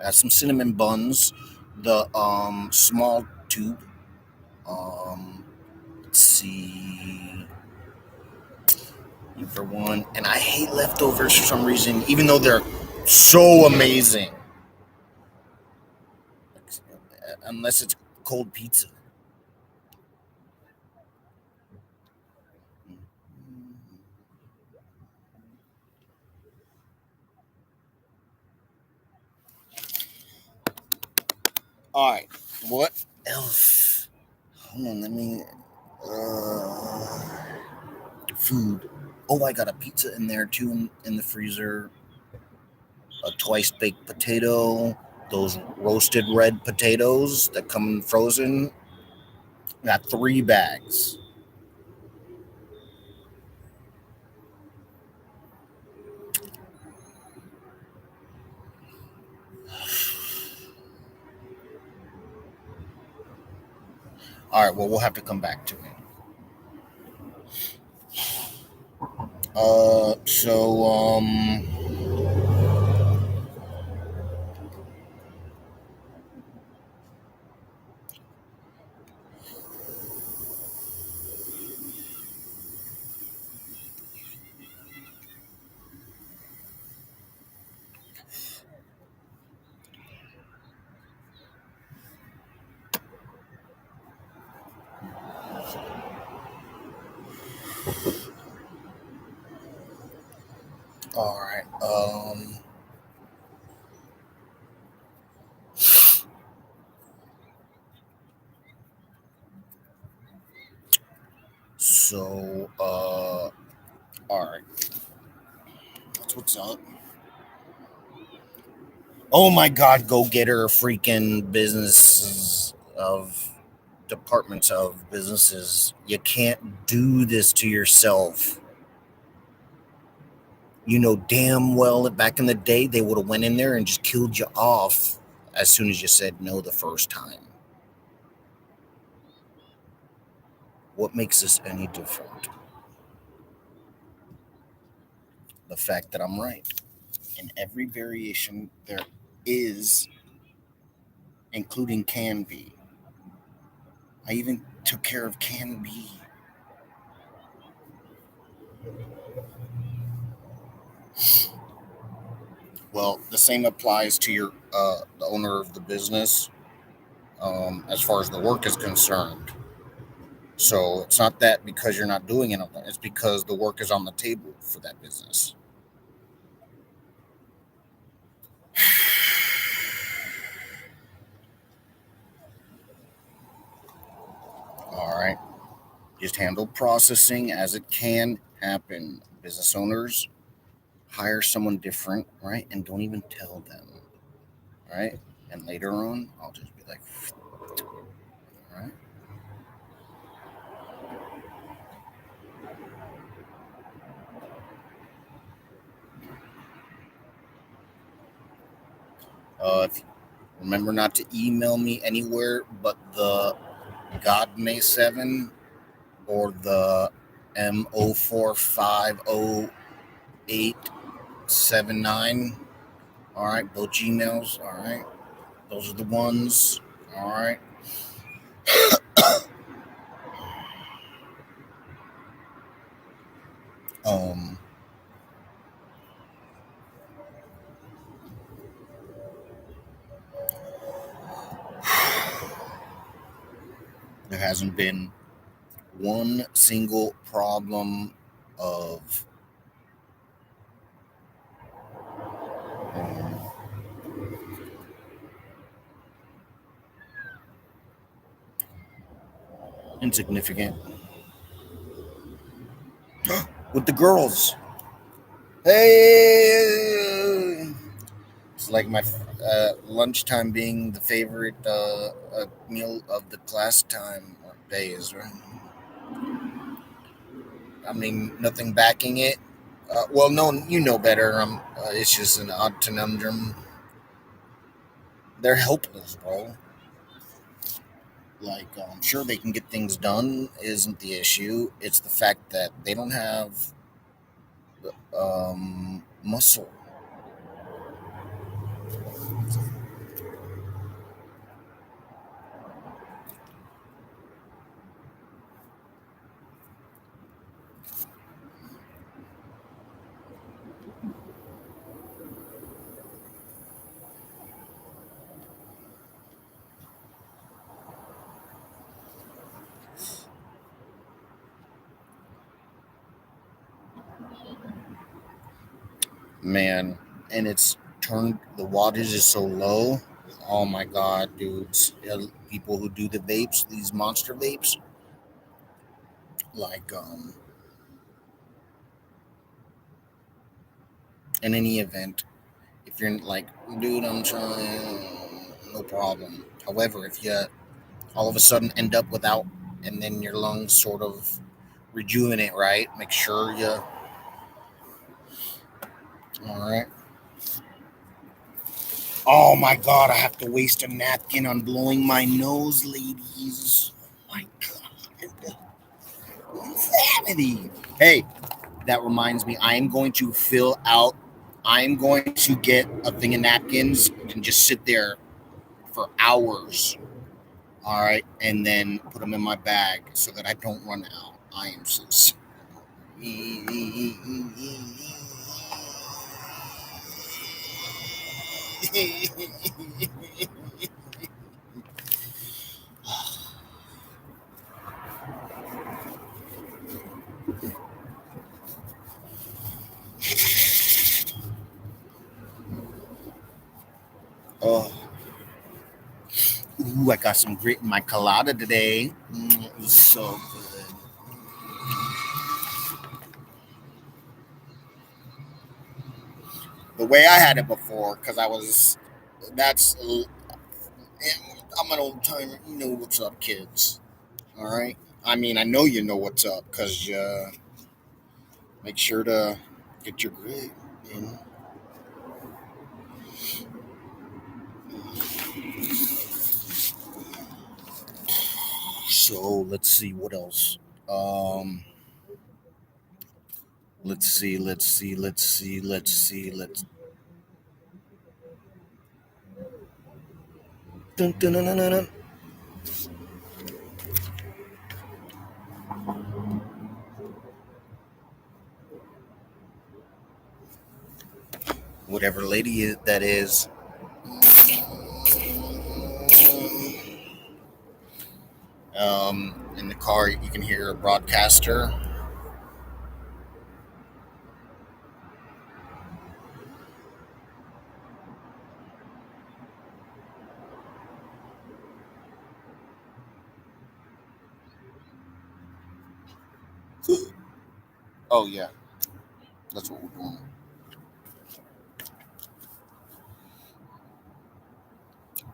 got some cinnamon buns. The small tube. Let's see. For one, and I hate leftovers for some reason, even though they're so amazing. Unless it's cold pizza. All right. What else? Hold on. Let me. Food. Oh, I got a pizza in there too in the freezer. A twice baked potato. Those roasted red potatoes that come frozen. Got 3 bags. All right. Well, we'll have to come back to it. So all right. So all right. That's what's up. Oh my God, go get her freaking businesses of departments of businesses. You can't do this to yourself. You know damn well that back in the day they would have went in there and just killed you off as soon as you said no the first time. What makes this any different? The fact that I'm right. In every variation there is, including can be. I even took care of can be. Well, the same applies to your the owner of the business, as far as the work is concerned. So it's not that because you're not doing anything; it's because the work is on the table for that business. All right, just handle processing as it can happen. Business owners hire someone different, right, and don't even tell them, right? And later on, I'll just be like, all right. If remember not to email me anywhere but the God May 7 or the M04507879. All right, both Gmails. All right, those are the ones. All right. Um, there hasn't been one single problem of um, insignificant. With the girls. Hey, it's like my lunchtime being the favorite meal of the class time days, right? I mean, nothing backing it. Well, no, you know better. It's just an odd conundrum. They're helpless, bro. Like, sure, they can get things done, isn't the issue. It's the fact that they don't have muscle. Man, and it's turned, the wattage is so low. Oh my god, dudes. Yeah, people who do the vapes, these monster vapes, like, in any event, if you're like, dude, I'm trying, no problem. However, if you all of a sudden end up without, and then your lungs sort of rejuvenate, right? Make sure you, all right. Oh my god, I have to waste a napkin on blowing my nose, ladies. Oh my god. Insanity. Hey, that reminds me, I am going to fill out, I'm going to get a thing of napkins and just sit there for hours. All right. And then put them in my bag so that I don't run out. I am so sorry. Oh, ooh, I got some grit in my colada today. It was so good. The way I had it before, because I was, that's, I'm an old timer. You know what's up, kids. All right. I mean, I know you know what's up because you make sure to get your grit. You know? So let's see what else. Um, let's see. Let's see. Let's see. Let's see. Let's. Dun, dun, dun, dun, dun, dun. Whatever lady that is. In the car, you can hear a broadcaster. Oh yeah, that's what we're doing.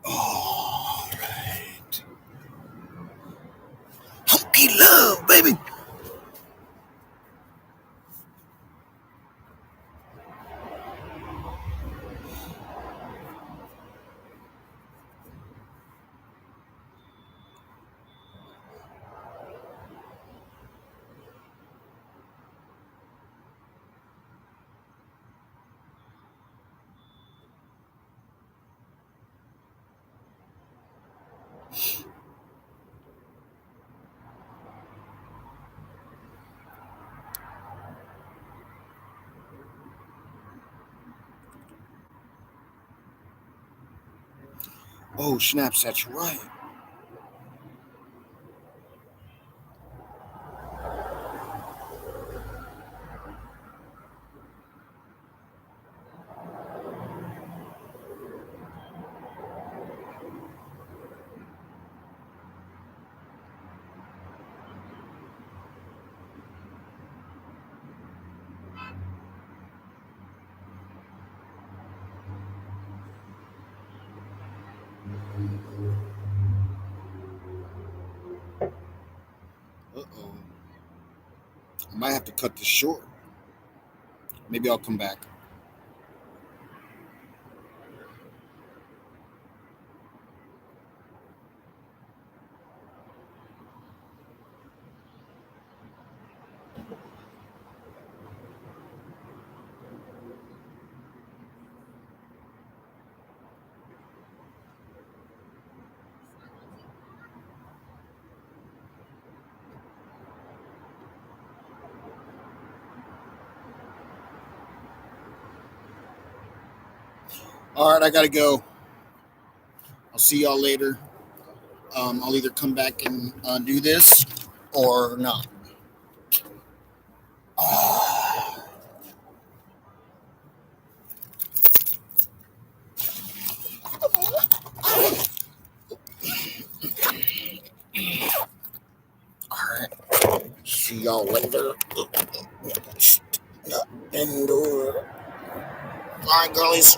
All right, hunky love, baby. Oh snaps, that's right. might have to cut this short. Maybe I'll come back. All right, I gotta go. I'll see y'all later. I'll either come back and do this or not. All right, see y'all later. Indoor. Bye, girlies.